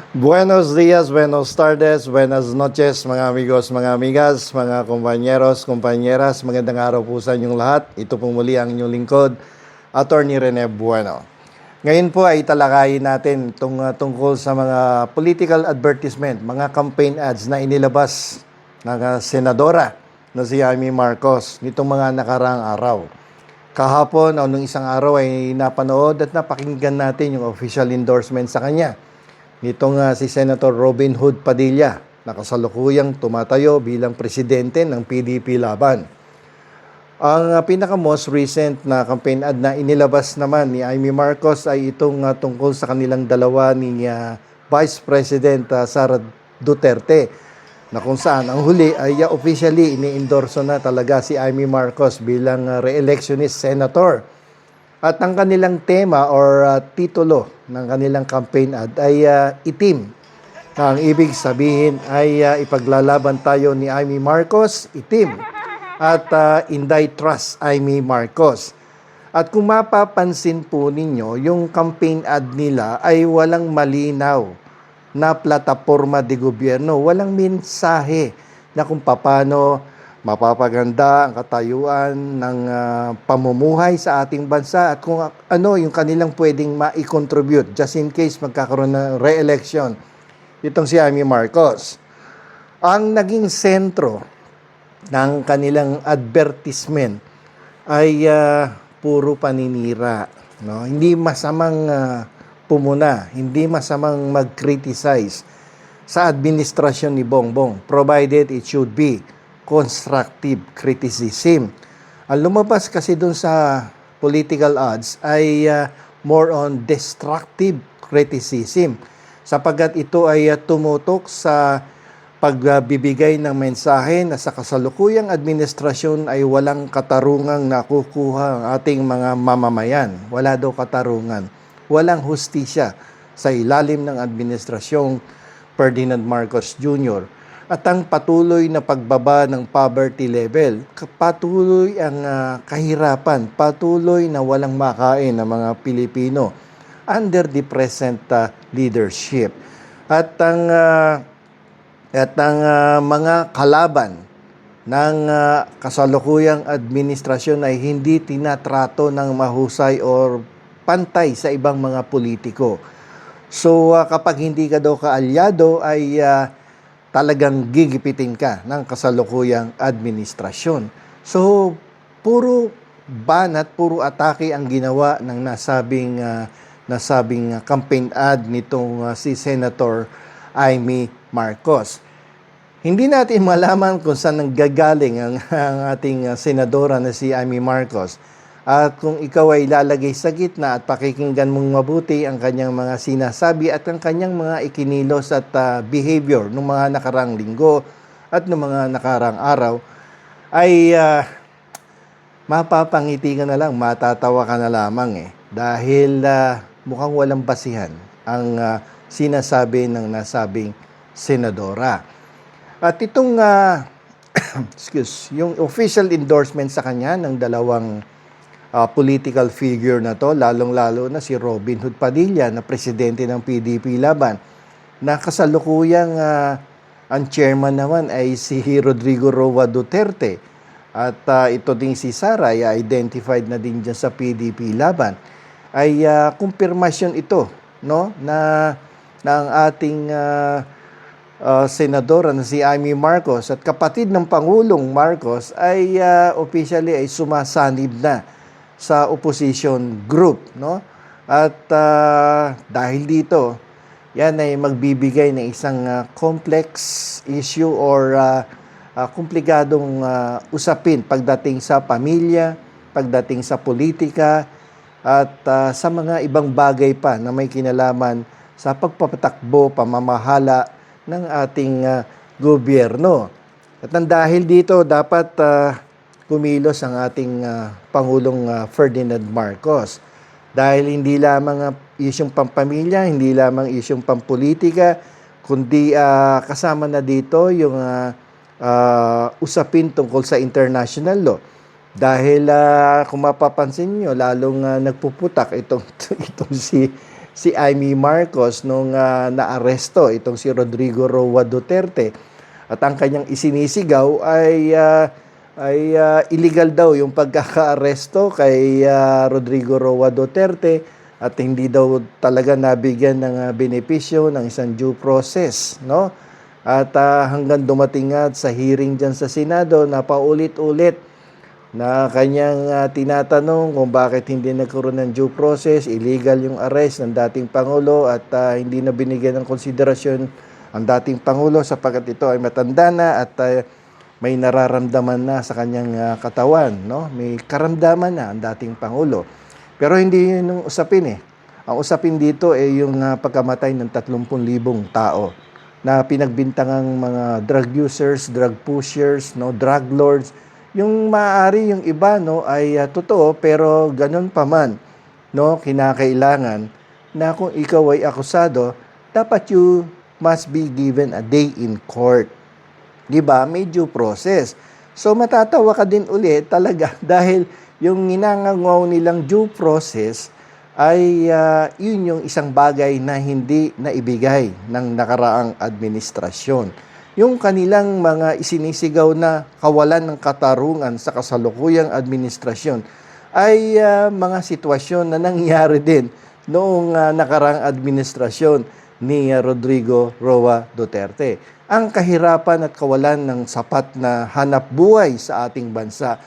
Buenos días, buenos tardes, buenas noches mga amigos, mga amigas, mga kumpanyeros, kumpanyeras. Magandang araw po sa inyong lahat. Ito po muli ang inyong lingkod, Attorney Rene Bueno. Ngayon po ay talakayin natin tungkol sa mga political advertisement, mga campaign ads na inilabas ng senadora na si Amy Marcos nitong mga nakaraang araw. Kahapon o nung isang araw ay napanood at napakinggan natin yung official endorsement sa kanya. Nitong si Senator Robin Hood Padilla na kasalukuyang tumatayo bilang presidente ng PDP Laban. Ang pinaka-most recent na campaign ad na inilabas naman ni Amy Marcos ay itong tungkol sa kanilang dalawa ni Vice President Sara Duterte, na kung saan ang huli ay officially ini-endorso na talaga si Amy Marcos bilang re-electionist senator. At ang kanilang tema or titulo ng kanilang campaign ad ay itim. Na ang ibig sabihin ay ipaglalaban tayo ni Amy Marcos, itim. At Inday Trust Amy Marcos. At kung mapapansin po ninyo, yung campaign ad nila ay walang malinaw na plataforma de gobyerno. Walang mensahe na kung paano mapapaganda ang katayuan ng pamumuhay sa ating bansa at kung ano yung kanilang pwedeng ma-contribute just in case magkakaroon ng re-election itong si Amy Marcos. Ang naging sentro ng kanilang advertisement ay puro paninira. No? Hindi masamang pumuna, hindi masamang mag-criticize sa administrasyon ni Bongbong, provided it should be constructive criticism. Ang lumabas kasi dun sa political ads ay more on destructive criticism sapagkat ito ay tumutok sa pagbibigay ng mensahe na sa kasalukuyang administrasyon ay walang katarungang nakukuha ang ating mga mamamayan. Wala daw katarungan. Walang hustisya sa ilalim ng administrasyong Ferdinand Marcos Jr. At ang patuloy na pagbaba ng poverty level, patuloy ang kahirapan, patuloy na walang makain ng mga Pilipino under the present leadership. At ang mga kalaban ng kasalukuyang administrasyon ay hindi tinatrato ng mahusay or pantay sa ibang mga politiko. So kapag hindi ka daw kaalyado ay talagang gigipitin ka ng kasalukuyang administrasyon. So, puro banat, puro atake ang ginawa ng nasabing campaign ad nitong si Senator Amy Marcos. Hindi natin malaman kung saan nanggagaling ang ating senadora na si Amy Marcos. At kung ikaw ay lalagay sa gitna at pakikinggan mong mabuti ang kanyang mga sinasabi at ang kanyang mga ikinilos at behavior ng mga nakarang linggo at ng mga nakarang araw, ay mapapangiti ka na lang, matatawa ka na lamang dahil mukhang walang basihan ang sinasabi ng nasabing senadora. At itong yung official endorsement sa kanya ng dalawang political figure na to, lalong-lalo na si Robin Hood Padilla na presidente ng PDP Laban, na kasalukuyang ang chairman naman ay si Rodrigo Roa Duterte. At ito din si Sara ay identified na din dyan sa PDP Laban. Ay kumpirmasyon ito, no, na ang ating senadora na si Amy Marcos at kapatid ng Pangulong Marcos ay officially ay sumasanib na sa opposition group, no? At dahil dito, yan ay magbibigay ng isang complex issue or komplikadong usapin pagdating sa pamilya, pagdating sa politika, at sa mga ibang bagay pa na may kinalaman sa pagpapatakbo, pamamahala ng ating gobyerno. At dahil dito, dapat kumilos ang ating Pangulong Ferdinand Marcos. Dahil hindi lamang isyong pampamilya, hindi lamang isyong pampolitika, kundi kasama na dito yung usapin tungkol sa international law. Dahil kung mapapansin nyo, lalong nagpuputak itong si Amy Marcos nung naaresto itong si Rodrigo Roa Duterte. At ang kanyang isinisigaw ay illegal daw yung pagkakaaresto kay Rodrigo Roa Duterte at hindi daw talaga nabigyan ng benepisyo ng isang due process, no? At hanggang dumating nga sa hearing dyan sa Senado na paulit-ulit na kanyang tinatanong kung bakit hindi nagkaroon ng due process, illegal yung arrest ng dating Pangulo at hindi na binigyan ng konsiderasyon ang dating Pangulo sapagkat ito ay matanda na at may nararamdaman na sa kanyang katawan, no? May karamdaman na ang dating Pangulo. Pero hindi yun yung usapin eh. Ang usapin dito ay yung pagkamatay ng 30,000 tao na pinagbintangang mga drug users, drug pushers, no, drug lords. Yung maaari yung iba no ay totoo pero ganun pa man, no, kinakailangan na kung ikaw ay akusado, dapat you must be given a day in court. 'Di ba? May due process. So matatawa ka din ulit talaga dahil yung ninangangaw nilang due process ay yun yung isang bagay na hindi naibigay ng nakaraang administrasyon. Yung kanilang mga isinisigaw na kawalan ng katarungan sa kasalukuyang administrasyon ay mga sitwasyon na nangyari din noong nakaraang administrasyon ni Rodrigo Roa Duterte. Ang kahirapan at kawalan ng sapat na hanap buhay sa ating bansa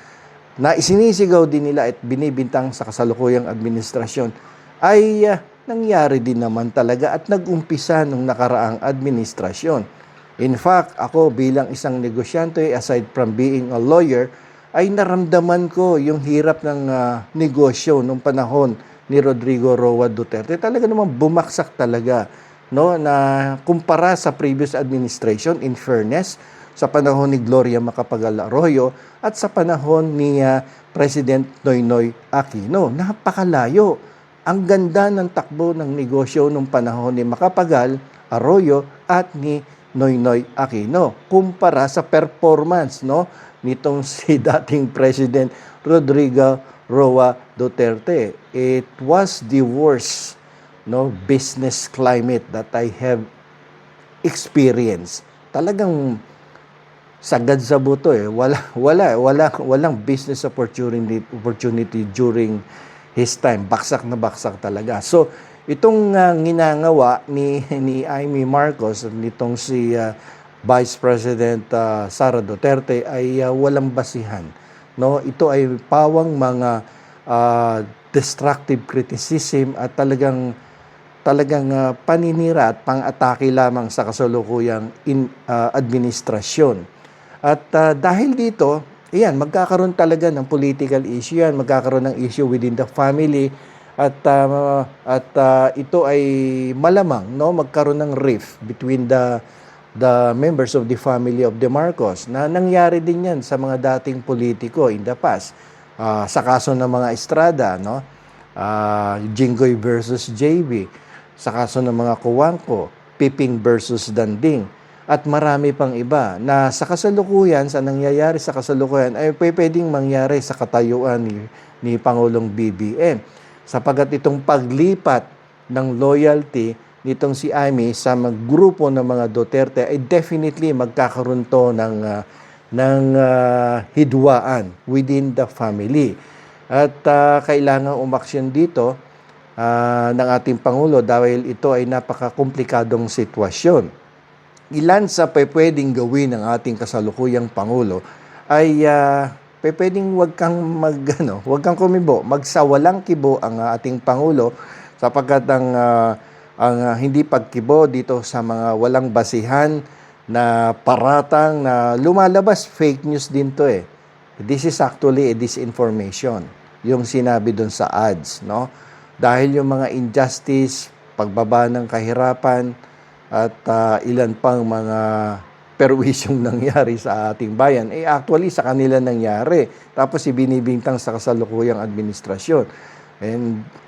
na isinisigaw din nila at binibintang sa kasalukuyang administrasyon ay nangyari din naman talaga at nag-umpisa nung nakaraang administrasyon. In fact, ako bilang isang negosyante, aside from being a lawyer, ay naramdaman ko yung hirap ng negosyo nung panahon ni Rodrigo Roa Duterte. Talaga namang bumaksak talaga, no, na kumpara sa previous administration, in fairness, sa panahon ni Gloria Macapagal Arroyo at sa panahon ni President Noynoy Aquino. Napakalayo. Ang ganda ng takbo ng negosyo nung panahon ni Macapagal Arroyo at ni Noynoy Aquino kumpara sa performance, no, nitong si dating President Rodrigo Roa Duterte. It was the worst, no, business climate that I have experienced. Talagang sagad sa buto eh. Walang business opportunity during his time. Baksak na baksak talaga. So, itong nginangawa ni Amy Marcos at nitong si Vice President Sara Duterte ay walang basihan. No, ito ay pawang mga destructive criticism at talagang paninira at pang-atake lamang sa kasalukuyang administrasyon. At dahil dito, ayan, magkakaroon talaga ng political issue yan, magkakaroon ng issue within the family at ito ay malamang, no, magkaroon ng rift between the members of the family of De Marcos na nangyari din yan sa mga dating politiko in the past. Sa kaso ng mga Estrada, no, Jinggoy versus JB, sa kaso ng mga Kuwangko, Piping versus Danding, at marami pang iba na sa kasalukuyan, sa nangyayari sa kasalukuyan ay pwedeng mangyari sa katayuan ni Pangulong BBM. Sapagat itong paglipat ng loyalty nitong si Amy sa grupo ng mga Duterte ay definitely magkakaroon to ng hidwaan within the family. At kailangan umaksyon dito ng ating Pangulo dahil ito ay napakakomplikadong sitwasyon. Ilan sa pwedeng gawin ng ating kasalukuyang Pangulo ay pwedeng wag kang kumibo, magsawalang kibo ang ating Pangulo sapagkat ang hindi pagkibo dito sa mga walang basihan na paratang na lumalabas, fake news din to eh. This is actually a disinformation, yung sinabi doon sa ads, no? Dahil yung mga injustice, pagbaba ng kahirapan, at ilan pang mga perwisyong nangyari sa ating bayan, actually sa kanila nangyari. Tapos ibinibintang sa kasalukuyang administrasyon.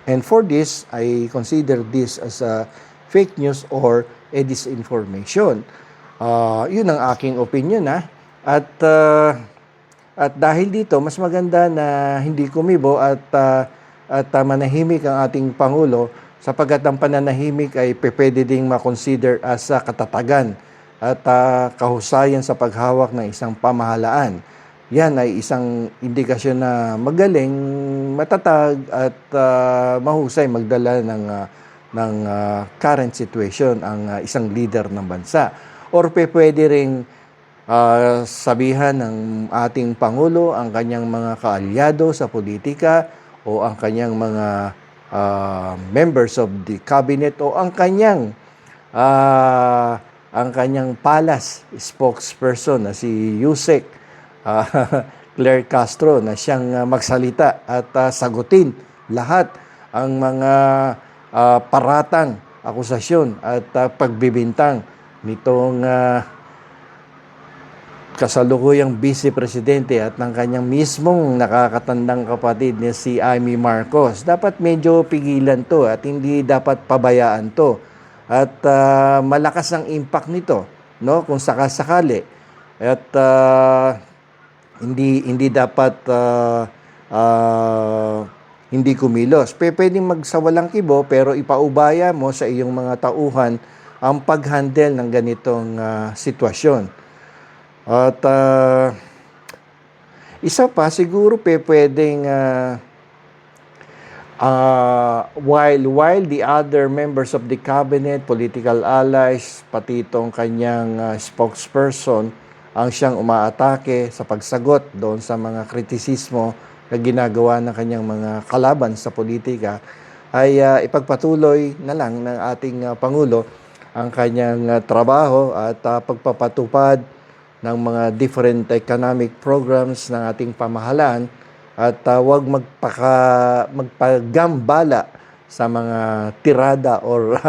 And for this, I consider this as a fake news or a disinformation. Yun ang aking opinion, ha. At dahil dito, mas maganda na hindi kumibo at manahimik ang ating Pangulo sapagkat ang pananahimik ay pwede ding makonsider as katatagan at kahusayan sa paghawak ng isang pamahalaan. Yan ay isang indikasyon na magaling, matatag at mahusay magdala ng current situation ang isang leader ng bansa. Or pwede ring sabihan ng ating Pangulo ang kanyang mga kaalyado sa politika o ang kanyang mga members of the cabinet o ang kanyang palace spokesperson na si Yusek Claire Castro na siyang magsalita at sagutin lahat ang mga paratang, akusasyon at pagbibintang nitong kasalukuyang Vice Presidente at ng kanyang mismong nakakatandang kapatid ni si Amy Marcos. Dapat medyo pigilan to at hindi dapat pabayaan to. At malakas ang impact nito, no, kung sakasakali. At hindi dapat hindi kumilos. Pwedeng magsawalang kibo pero ipaubaya mo sa iyong mga tauhan ang pag-handle ng ganitong sitwasyon. At isa pa, siguro pwedeng while the other members of the cabinet, political allies, pati itong kanyang spokesperson, ang siyang umaatake sa pagsagot doon sa mga kritisismo na ginagawa ng kanyang mga kalaban sa politika, ay ipagpatuloy na lang ng ating Pangulo ang kanyang trabaho at pagpapatupad ng mga different economic programs ng ating pamahalaan at huwag magpagambala sa mga tirada or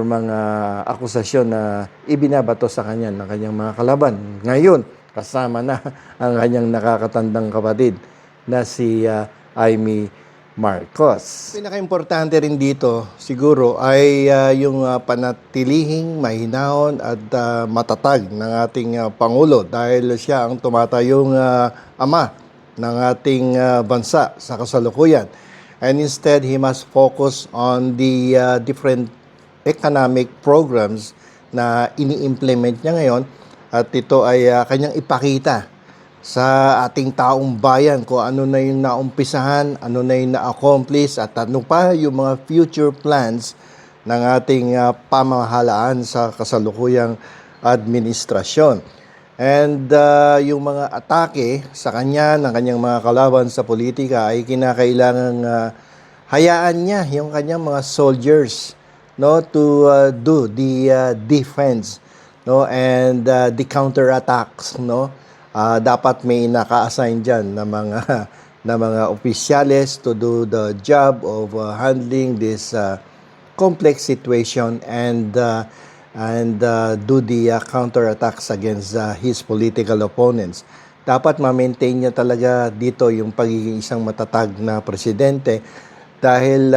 mga akusasyon na ibinabato sa kanya ng kanyang mga kalaban. Ngayon, kasama na ang kanyang nakakatandang kapatid na si Amy Marcos. Pinaka-importante rin dito siguro ay yung panatilihing mahinahon at matatag ng ating Pangulo dahil siya ang tumatayong ama ng ating bansa sa kasalukuyan. And instead, he must focus on the different economic programs na ini-implement niya ngayon at ito ay kanyang ipakita sa ating taong bayan kung ano na yung naumpisahan, ano na yung na-accomplish at ano pa yung mga future plans ng ating pamahalaan sa kasalukuyang administrasyon. And yung mga atake sa kanya ng kanyang mga kalaban sa politika ay kinakailangang hayaan niya yung kanyang mga soldiers, no, to do the defense, no, and the counterattacks, no. Dapat may naka-assign dyan na mga opisyales to do the job of handling this complex situation and do the counterattacks against his political opponents. Dapat ma-maintain niya talaga dito yung pagiging isang matatag na presidente dahil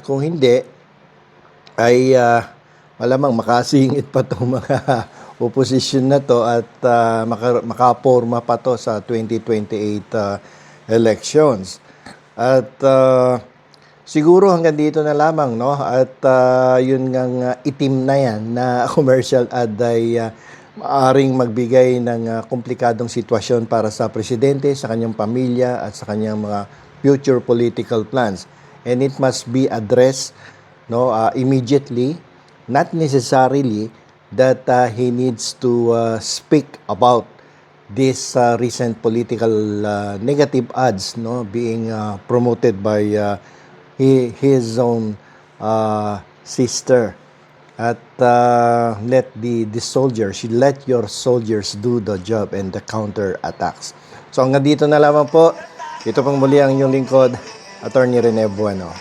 kung hindi ay malamang makasingit pa itong mga opposition na to at makaporma pa to sa 2028 elections. At siguro hanggang dito na lamang, no? At yun ngang itim na yan na commercial ad ay maaring magbigay ng komplikadong sitwasyon para sa presidente, sa kanyang pamilya at sa kanyang mga future political plans. And it must be addressed, no, immediately, not necessarily that he needs to speak about this recent political negative ads, no, being promoted by his own sister. At let your soldiers do the job and the counter attacks. So hanggang dito na lamang po. Ito pang muli ang inyong lingkod, Attorney Rene Bueno.